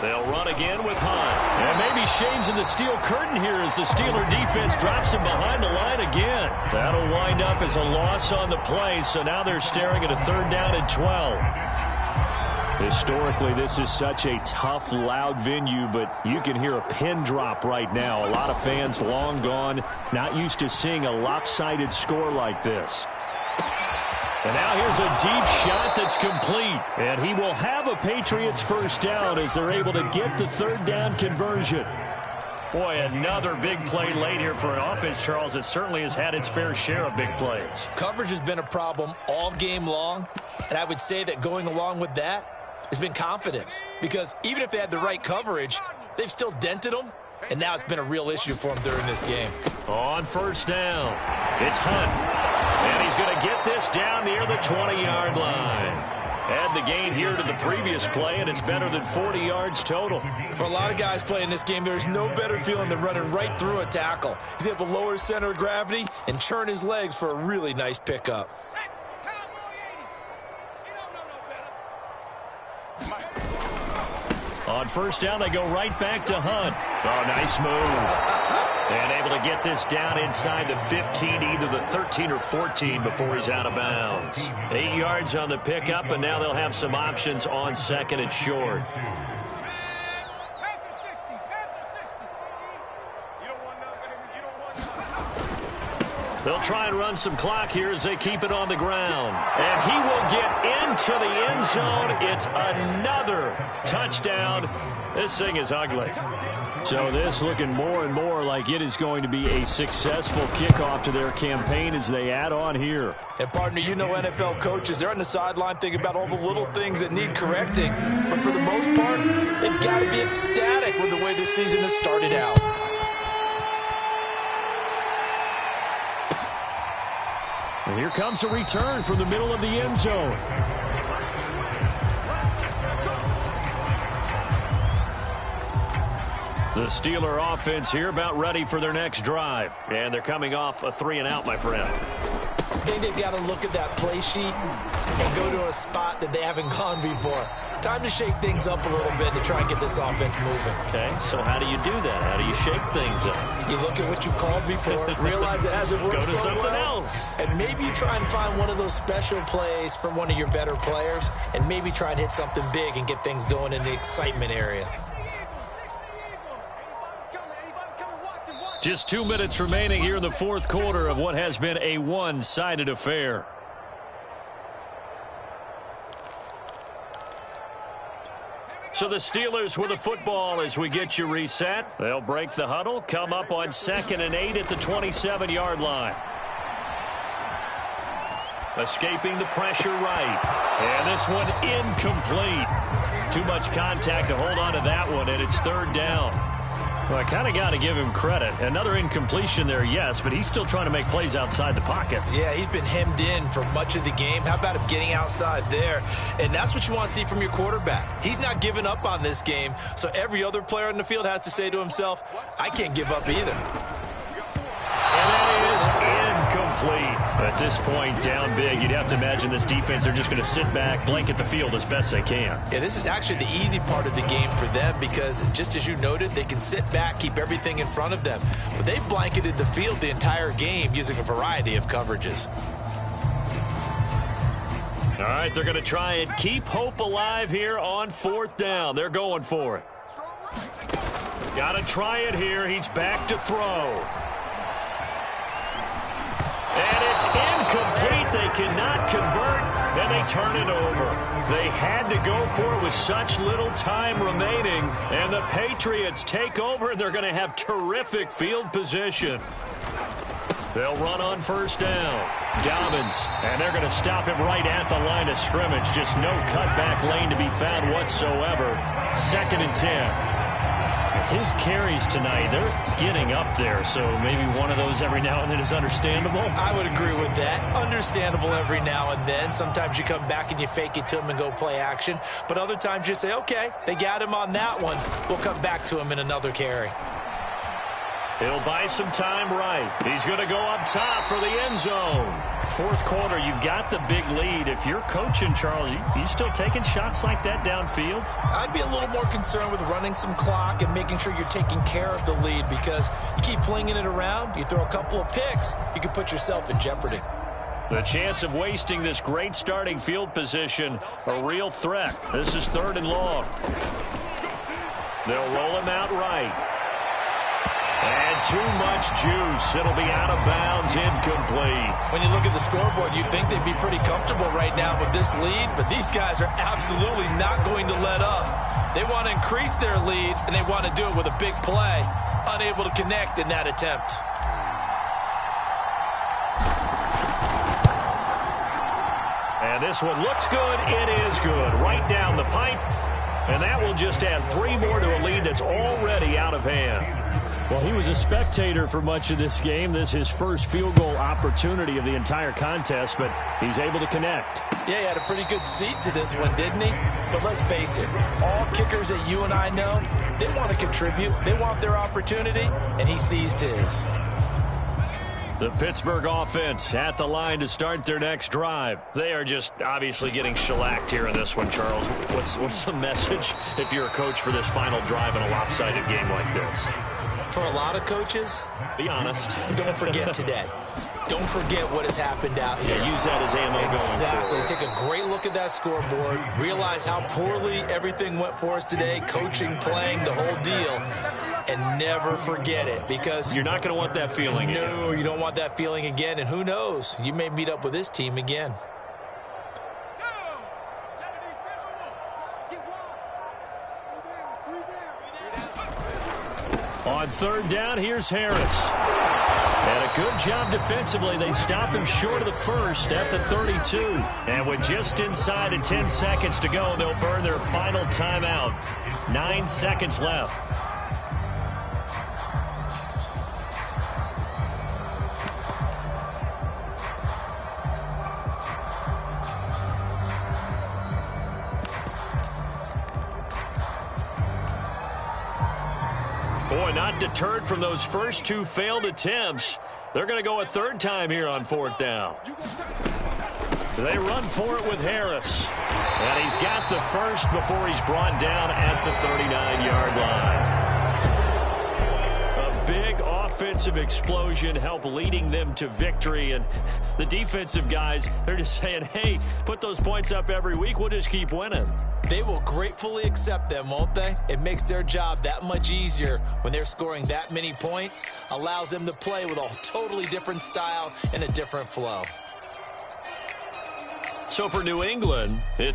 They'll run again with Hunt. And maybe Shane's in the steel curtain here as the Steeler defense drops him behind the line again. That'll wind up as a loss on the play, so now they're staring at a 3rd down and 12. Historically, this is such a tough, loud venue, but you can hear a pin drop right now. A lot of fans long gone, not used to seeing a lopsided score like this. And now here's a deep shot that's complete. And he will have a Patriots first down as they're able to get the third down conversion. Boy, another big play late here for an offense, Charles. It certainly has had its fair share of big plays. Coverage has been a problem all game long, and I would say that going along with that has been confidence. Because even if they had the right coverage, they've still dented them, and now it's been a real issue for them during this game. On first down, it's Hunt. And he's going to get this down near the 20-yard line. Add the gain here to the previous play, and it's better than 40 yards total. For a lot of guys playing this game, there's no better feeling than running right through a tackle. He's able to lower his center of gravity and churn his legs for a really nice pickup. On first down, they go right back to Hunt. Oh, nice move. And able to get this down inside the 15, either the 13 or 14 before he's out of bounds. 8 yards on the pickup, and now they'll have some options on second and short. They'll try and run some clock here as they keep it on the ground. And he will get into the end zone. It's another touchdown. This thing is ugly. So this looking more and more like it is going to be a successful kickoff to their campaign as they add on here. And partner, you know NFL coaches, they're on the sideline thinking about all the little things that need correcting. But for the most part, they've got to be ecstatic with the way this season has started out. And here comes a return from the middle of the end zone. The Steeler offense here about ready for their next drive. And they're coming off a 3-and-out, my friend. I think they've got to look at that play sheet and go to a spot that they haven't gone before. Time to shake things up a little bit to try and get this offense moving. Okay, so how do you do that? How do you shake things up? You look at what you've called before, realize it hasn't worked Go to so something well, else. and maybe you try and find one of those special plays from one of your better players, and maybe try and hit something big and get things going in the excitement area. Just 2 minutes remaining here in the fourth quarter of what has been a one-sided affair. So the Steelers with the football as we get you reset. They'll break the huddle, come up on 2nd and 8 at the 27-yard line. Escaping the pressure right. And this one incomplete. Too much contact to hold on to that one, and it's third down. Well, I kind of got to give him credit. Another incompletion there, yes, but he's still trying to make plays outside the pocket. Yeah, he's been hemmed in for much of the game. How about him getting outside there? And that's what you want to see from your quarterback. He's not giving up on this game, so every other player in the field has to say to himself, I can't give up either. And that is incomplete. At this point, down big, you'd have to imagine this defense, they're just going to sit back, blanket the field as best they can. Yeah, this is actually the easy part of the game for them because, just as you noted, they can sit back, keep everything in front of them. But they've blanketed the field the entire game using a variety of coverages. All right, they're going to try and keep hope alive here on fourth down. They're going for it. Got to try it here. He's back to throw. And it's incomplete. They cannot convert, and they turn it over. They had to go for it with such little time remaining, and the Patriots take over, and they're going to have terrific field position. They'll run on first down. Dobbins, and they're going to stop him right at the line of scrimmage. Just no cutback lane to be found whatsoever. 2nd and 10. His carries tonight, they're getting up there, so maybe one of those every now and then is understandable. I would agree with that. Understandable every now and then. Sometimes you come back and you fake it to him and go play action. But other times you say, okay, they got him on that one. We'll come back to him in another carry. He'll buy some time right. He's going to go up top for the end zone. Fourth quarter, you've got the big lead. If you're coaching, Charles, you still taking shots like that downfield? I'd be a little more concerned with running some clock and making sure you're taking care of the lead because you keep flinging it around, you throw a couple of picks, you can put yourself in jeopardy. The chance of wasting this great starting field position, a real threat. This is 3rd and long. They'll roll him out right. And too much juice. It'll be out of bounds, incomplete. When you look at the scoreboard, you'd think they'd be pretty comfortable right now with this lead, but these guys are absolutely not going to let up. They want to increase their lead, and they want to do it with a big play. Unable to connect in that attempt. And this one looks good. It is good. Right down the pipe. And that will just add 3 more to a lead that's already out of hand. Well, he was a spectator for much of this game. This is his first field goal opportunity of the entire contest, but he's able to connect. Yeah, he had a pretty good seat to this one, didn't he? But let's face it, all kickers that you and I know, they want to contribute. They want their opportunity, and he seized his. The Pittsburgh offense at the line to start their next drive. They are just obviously getting shellacked here in this one, Charles. What's the message if you're a coach for this final drive in a lopsided game like this? For a lot of coaches, be honest. Don't forget today. Don't forget what has happened out here. Yeah, use that as ammo going forward. Exactly. Take a great look at that scoreboard. Realize how poorly everything went for us today. Coaching, playing, the whole deal. And never forget it, because you're not going to want that feeling again. No, you don't want that feeling again. And who knows? You may meet up with this team again. On 3rd down, here's Harris. And a good job defensively. They stop him short of the first at the 32. And with just inside of 10 seconds to go, they'll burn their final timeout. 9 seconds left. Boy, not deterred from those first 2 failed attempts. They're going to go a 3rd time here on 4th down. They run for it with Harris. And he's got the first before he's brought down at the 39-yard line. A big offensive explosion helped leading them to victory. And the defensive guys, they're just saying, hey, put those points up every week. We'll just keep winning. They will gratefully accept them, won't they? It makes their job that much easier when they're scoring that many points. Allows them to play with a totally different style and a different flow. So for New England, it's